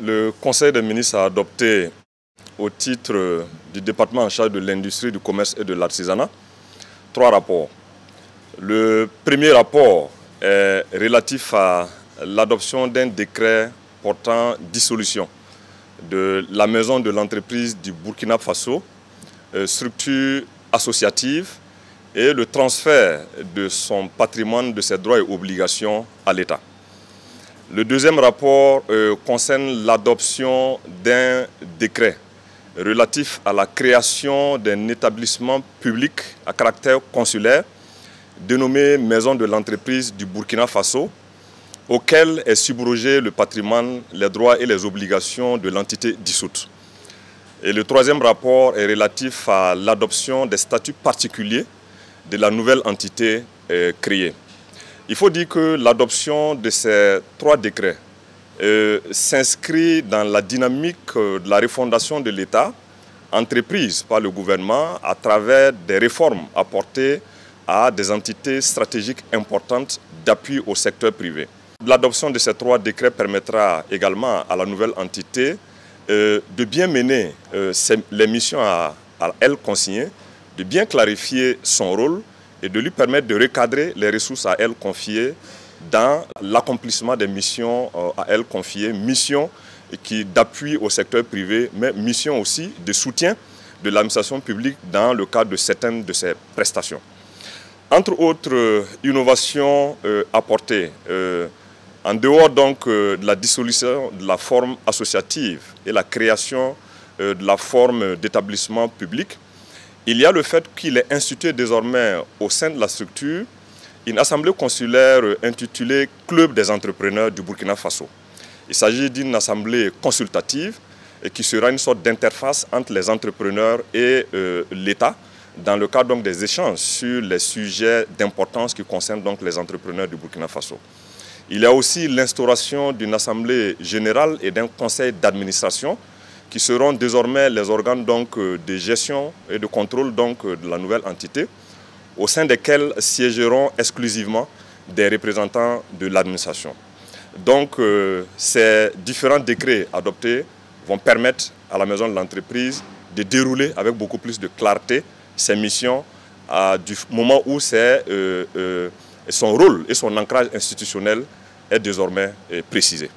Le Conseil des ministres a adopté, au titre du département en charge de l'industrie, du commerce et de l'artisanat, 3 rapports. Le premier rapport est relatif à l'adoption d'un décret portant dissolution de la maison de l'entreprise du Burkina Faso, structure associative, et le transfert de son patrimoine, de ses droits et obligations à l'État. Le deuxième rapport concerne l'adoption d'un décret relatif à la création d'un établissement public à caractère consulaire dénommé Maison de l'entreprise du Burkina Faso, auquel est subrogé le patrimoine, les droits et les obligations de l'entité dissoute. Et le troisième rapport est relatif à l'adoption des statuts particuliers de la nouvelle entité créée. Il faut dire que l'adoption de ces 3 décrets s'inscrit dans la dynamique de la refondation de l'État, entreprise par le gouvernement à travers des réformes apportées à des entités stratégiques importantes d'appui au secteur privé. L'adoption de ces 3 décrets permettra également à la nouvelle entité de bien mener les missions à elle consignées, de bien clarifier son rôle et de lui permettre de recadrer les ressources à elle confiées dans l'accomplissement des missions à elle confiées, missions d'appui au secteur privé, mais missions aussi de soutien de l'administration publique dans le cadre de certaines de ses prestations. Entre autres innovations apportées, en dehors donc de la dissolution de la forme associative et la création de la forme d'établissement public, il y a le fait qu'il est institué désormais au sein de la structure une assemblée consulaire intitulée Club des entrepreneurs du Burkina Faso. Il s'agit d'une assemblée consultative et qui sera une sorte d'interface entre les entrepreneurs et l'État dans le cadre donc des échanges sur les sujets d'importance qui concernent donc les entrepreneurs du Burkina Faso. Il y a aussi l'instauration d'une assemblée générale et d'un conseil d'administration qui seront désormais les organes donc de gestion et de contrôle donc de la nouvelle entité, au sein desquels siégeront exclusivement des représentants de l'administration. Donc ces différents décrets adoptés vont permettre à la maison de l'entreprise de dérouler avec beaucoup plus de clarté ses missions du moment où son rôle et son ancrage institutionnel est désormais précisé.